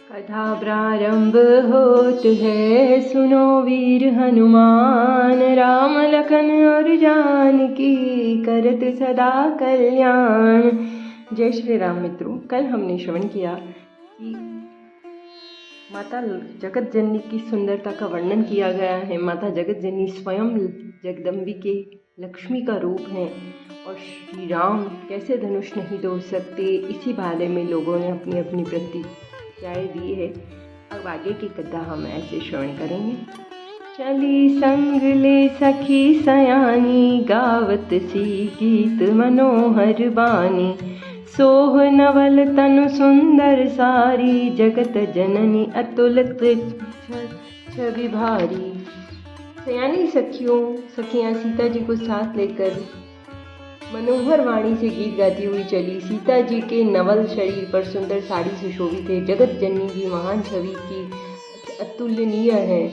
कथा प्रारंभ होत है, सुनो वीर हनुमान, राम लखन और जानकी करत सदा कल्याण। जय श्री राम मित्रों, कल हमने श्रवण किया कि माता जगत जननी की सुंदरता का वर्णन किया गया है। माता जगत जननी स्वयं जगदम्बिके लक्ष्मी का रूप है और श्री राम कैसे धनुष नहीं तोड़ सकते, इसी बारे में लोगों ने अपनी अपनी प्रतिक्रियाएं दी है। अब आगे की कथा हम ऐसे श्रवण करेंगे। चली संग ले सखी सयानी, गावत सी गीत मनोहर बानी, सोह नवल तनु सुंदर सारी, जगत जननी अतुलित छवि भारी। सयानी सखियां सीता जी को साथ लेकर मनोहर वाणी से गीत गाती हुई चली। सीता जी के नवल शरीर पर सुंदर साड़ी सुशोभित है। जगत जननी की महान छवि की अतुलनीय है।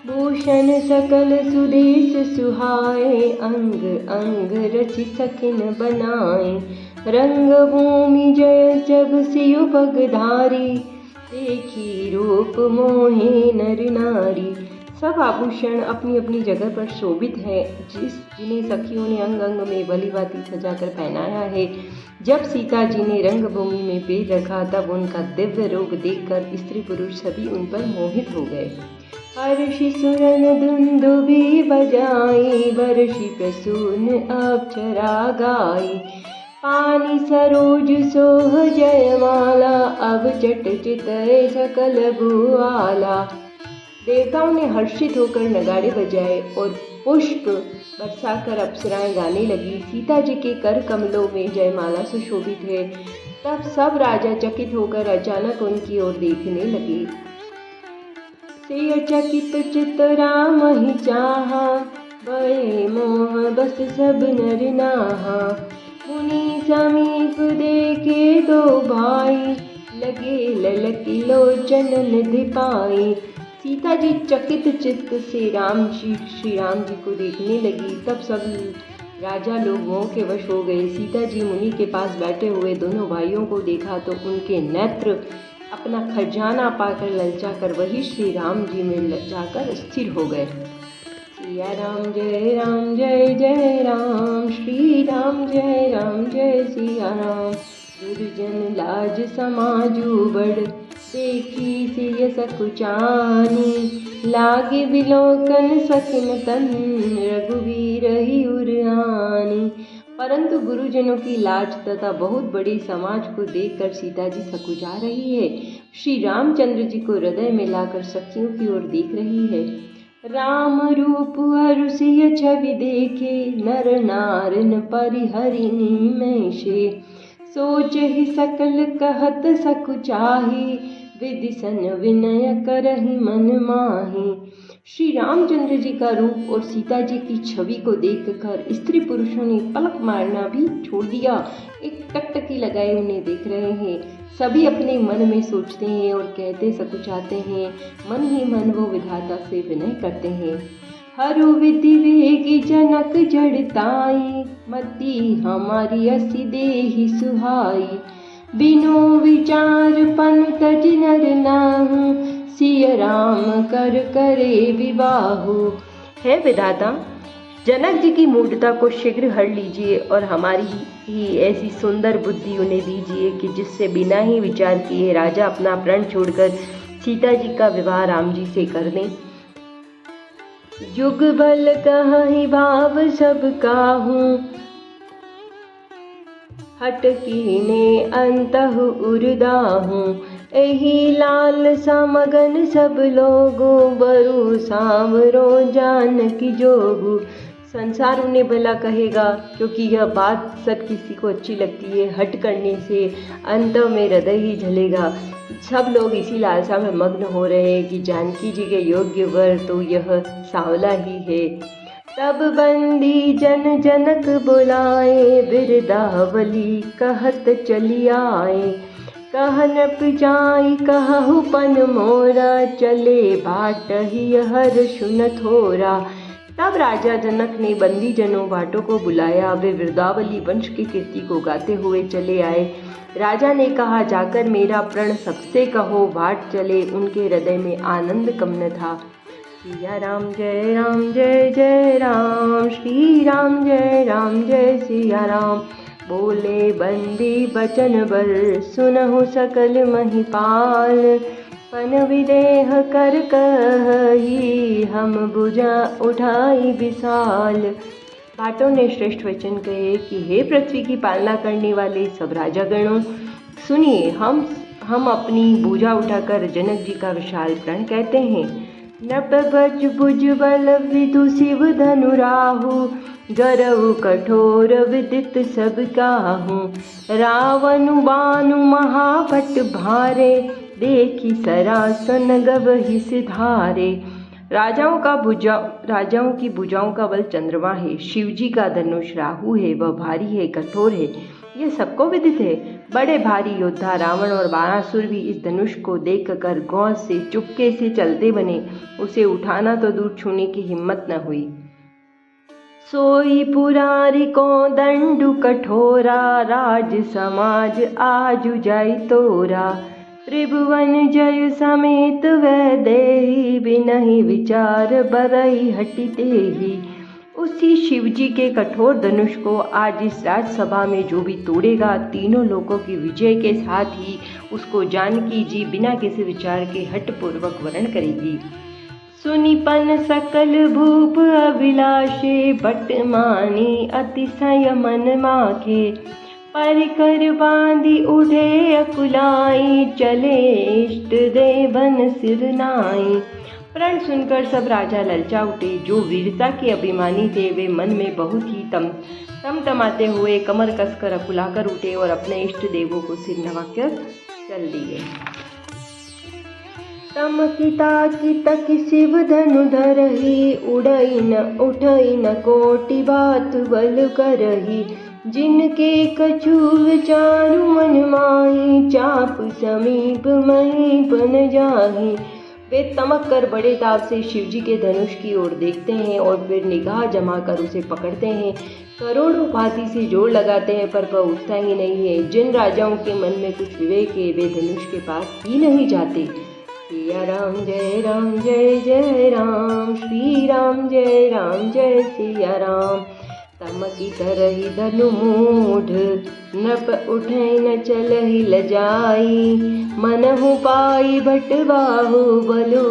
भूषण सकल सुदेश सुहाए, अंग अंग रचि सखिन बनाए, रंग भूमि जय जब सियु पगधारी, देखी रूप मोहे नर नारी। सब आभूषण अपनी अपनी जगह पर शोभित है, जिन्हें सखियों ने अंग अंग में भली भांति सजाकर पहनाया है। जब सीता जी ने रंगभूमि में पैर रखा, तब उनका दिव्य रूप देखकर स्त्री पुरुष सभी उन पर मोहित हो गए। हर्षि सुरन दुंदुभि बजाई, वर्षि प्रसून अप्सरा गाई, पानी सरोज सोह जयमाला, अब चट चितय सकल भुआला। देवताओं ने हर्षित होकर नगाड़े बजाए और पुष्प बरसाकर अप्सराएं गाने लगी। सीता जी के कर कमलों में जयमाला सुशोभित है। तब सब राजा चकित होकर अचानक उनकी ओर देखने लगे। से चकित चित राम ही चाहा, भये मोह बस सब नर नाहा, मुनि समीप देखे दो भाई, लगे ललकी लोचन निधि पाई। सीता जी चकित चित्त से श्री राम जी को देखने लगी। तब सब राजा लोग मोह के वश हो गए। सीता जी मुनि के पास बैठे हुए दोनों भाइयों को देखा तो उनके नेत्र अपना खजाना पाकर ललचाकर वही श्री राम जी में जाकर स्थिर हो गए। सिया राम जय जय राम, श्री राम जय सिया राम। दुर्जन लाज समाजू बड़, देखी सिय सकुचानी, लागे बिलोकन सखिन तन, रघुवीर ही उरानी। परंतु गुरुजनों की लाज तथा बहुत बड़ी समाज को देखकर सीता जी सकुचा रही है। श्री रामचंद्र जी को हृदय में लाकर सखियों की ओर देख रही है। राम रूप अरु सिय छवि देखे, नर नारन परिहरिणी में से, सोच ही सकल कहत सकुचाही, विधि सन विनय करहि मन माही। श्री रामचंद्र जी का रूप और सीता जी की छवि को देखकर स्त्री पुरुषों ने पलक मारना भी छोड़ दिया। एक टकटकी लगाए उन्हें देख रहे हैं। सभी अपने मन में सोचते हैं और कहते सकुचाते हैं। मन ही मन वो विधाता से विनय करते हैं। हरु विधि वेगी जनक जड़ताई, मति हमारी असी देहि सुहाई, बिनु विचार पन तज नर नाहु, सिय राम कर करे विवाहु। हे विधाता, जनक जी की मूढ़ता को शीघ्र हर लीजिए और हमारी ही ऐसी सुंदर बुद्धि उन्हें दीजिए कि जिससे बिना ही विचार किए राजा अपना प्रण छोड़कर सीता जी का विवाह राम जी से कर दें। युग बल कहि भाव सब काहू, हट कीने अंतहु उर्दाहू, एही लाल समगन सब लोगो, बरु सांवरो जानकी जोगु। संसार उन्हें भला कहेगा, क्योंकि यह बात सब किसी को अच्छी लगती है। हट करने से अंत में हृदय ही जलेगा। सब लोग इसी लालसा में मग्न हो रहे हैं कि जानकी जी के योग्य वर तो यह सांवला ही है। तब बंदी जन जनक बुलाए, बिरदावली कहत चली आए, कहन पिचाई कहु पन मोरा, चले बाट ही हर सुन थोरा। तब राजा जनक ने बंदीजनों भाटों को बुलाया। वे वृंदावली वंश की कीर्ति को गाते हुए चले आए। राजा ने कहा, जाकर मेरा प्रण सबसे कहो, भाट चले उनके हृदय में आनंद कम न था। सिया राम जय जय राम, श्री राम जय सिया राम। बोले बंदी बचन बर, सुनहु सकल महिपाल। पन विदेह कर कही, हम भुजा उठाई विशाल। भाटों ने श्रेष्ठ वचन कहे कि हे पृथ्वी की पालना करने वाले सब राजागणों, सुनिए, हम अपनी भुजा उठाकर जनक जी का विशाल प्रण कहते हैं। नप बज भुज बल विदु शिव धनु राहु, गरव कठोर विदित सब काहू। रावनु बानु महाभट भारे, देखी सरासन गवहि सिधारे। राजाओं की भुजाओं का बल चंद्रमा है, शिव जी का धनुष राहु है, वह भारी है, कठोर है, यह सबको विदित है। बड़े भारी योद्धा रावण और बाणासुर भी इस धनुष को देखकर गौर से चुपके से चलते बने। उसे उठाना तो दूर छूने की हिम्मत न हुई। सोई पुरारी को दंडु कठोरा, राज समाज आजु जाई तोरा। त्रिभुवन जय समेत वैदेही, बिनहि विचार बरई हटि तेही। उसी शिवजी के कठोर धनुष को आज इस राजसभा में जो भी तोड़ेगा, तीनों लोगों की विजय के साथ ही उसको जानकी जी बिना किसी विचार के हठपूर्वक वरण करेगी। सुनिपन सकल भूप अभिलाषे, बट मानी अतिशय मन माखे। परिकर बांधी उठे अकुलाई, चले इष्ट देवन सिर नाई। प्रण सुनकर सब राजा ललचा उठे। जो वीरता के अभिमानी थे वे मन में बहुत ही तमतमाते हुए कमर कसकर अकुलाकर उठे और अपने इष्ट देवों को सिर नवाकर चल दिए। तमकिता की तक शिव धनु धरही, उड़ई न कोटि बात बल करही। जिनके कछु विचारु मन माही, चाप समीप मही बन जाही। वे तमक कर बड़े ताव से शिवजी के धनुष की ओर देखते हैं और फिर निगाह जमाकर उसे पकड़ते हैं। करोड़ों भांति से जोर लगाते हैं पर वह उठता ही नहीं है। जिन राजाओं के मन में कुछ विवेक है वे धनुष के पास ही नहीं जाते। सिया राम जय जय राम, श्री राम जय सिया राम। तमकी तरही धनु मूढ़, नप उठे न चलहि लजाई। मनहु पाई भट बाहु, बलु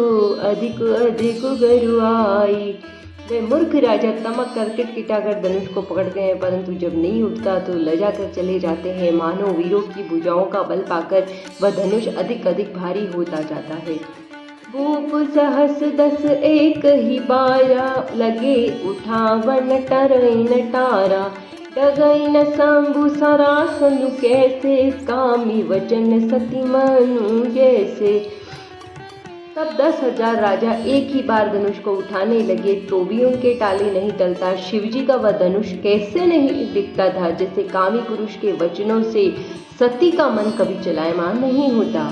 अधिक अधिक गरुआई। वे मूर्ख राजा तमक कर किटकिटाकर धनुष को पकड़ते हैं, परंतु जब नहीं उठता तो लजा कर चले जाते हैं। मानो वीरों की भुजाओं का बल पाकर वह धनुष अधिक अधिक भारी होता जाता है। भूप सहस दस एक ही बारा, लगे उठावन टरई न टारा। डगई न शंभु सरासनु कैसे, कामी वचन सती मनु जैसे। तब 10,000 राजा एक ही बार धनुष को उठाने लगे तो भी उनके टाले नहीं टलता। शिवजी का वह धनुष कैसे नहीं दिखता था, जैसे कामी पुरुष के वचनों से सती का मन कभी चलायमान नहीं होता।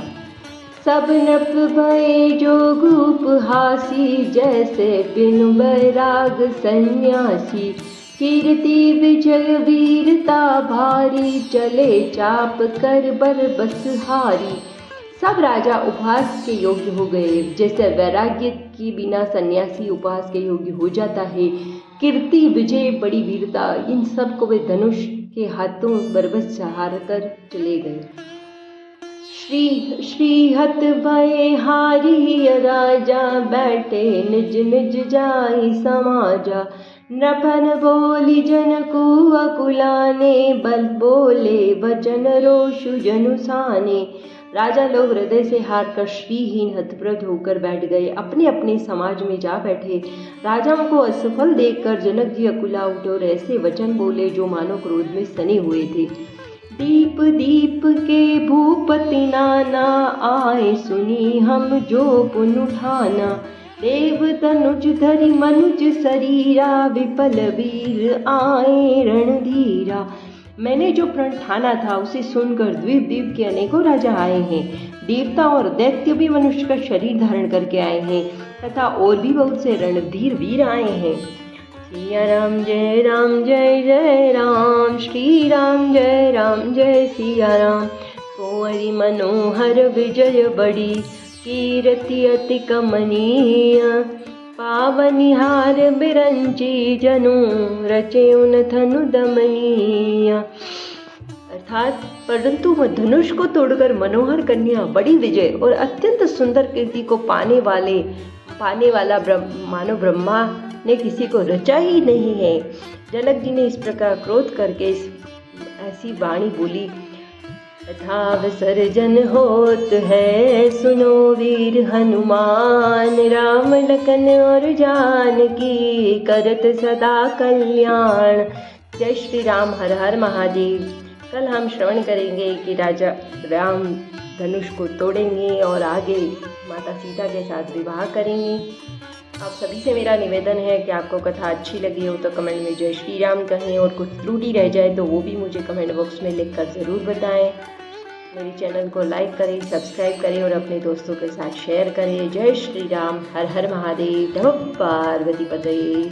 सब नप भये जोग उपहासी, जैसे बिनु बैराग सन्यासी। कीर्ति विजय वीरता भारी, चले चाप कर बर बसहारी। सब राजा उपहास के योग्य हो गए, जैसे वैराग्य की बिना सन्यासी उपहास के योग्य हो जाता है। कीर्ति विजय बड़ी वीरता, इन सब को वे धनुष के हाथों बरबस सहार कर चले गए। श्री हत भये हारी राजा, बैठे निज निज जाई समाजा। नभन बोली जनकु अकुलाने, बल बोले वचन रोषु जनुसाने। राजा लोग हृदय से हार कर श्रीहीन हतप्रभ होकर बैठ गए, अपने अपने समाज में जा बैठे। राजाओं को असफल देखकर जनक जी अकुला उठे और ऐसे वचन बोले जो मानो क्रोध में सने हुए थे। दीप दीप के भूपति नाना, आए सुनी हम जो पुन उठाना। देव तनुज धरि मनुज शरीरा, विपल वीर आए रणधीरा। मैंने जो प्रण ठाना था उसे सुनकर द्वीप द्वीप के अनेकों राजा आए हैं। देवता और दैत्य भी मनुष्य का शरीर धारण करके आए हैं तथा और भी बहुत से रणधीर वीर आए हैं। सिया राम जय जय राम, श्री राम जय सिया राम। कुंवरी मनोहर विजय बड़ी, कीरति अति कमनीय। पावनिहार बिरंची जनु, रचे उन धनु दमनीय। अर्थात परंतु वह धनुष को तोड़कर मनोहर कन्या बड़ी विजय और अत्यंत सुंदर कीर्ति को पाने वाला मानो ब्रह्मा ने किसी को रचा ही नहीं है। जनक जी ने इस प्रकार क्रोध करके ऐसी वाणी बोली, तथा विसर्जन होत है सुनो वीर हनुमान, राम लखन और जानकी करत सदा कल्याण। जय श्री राम, हर हर महादेव। कल हम श्रवण करेंगे कि राजा राम धनुष को तोड़ेंगे और आगे माता सीता के साथ विवाह करेंगे। आप सभी से मेरा निवेदन है कि आपको कथा अच्छी लगी हो तो कमेंट में जय श्री राम कहें, और कुछ त्रुटि रह जाए तो वो भी मुझे कमेंट बॉक्स में लिखकर ज़रूर बताएं। मेरे चैनल को लाइक करें, सब्सक्राइब करें और अपने दोस्तों के साथ शेयर करें। जय श्री राम, हर हर महादेव, नमः पार्वती पते।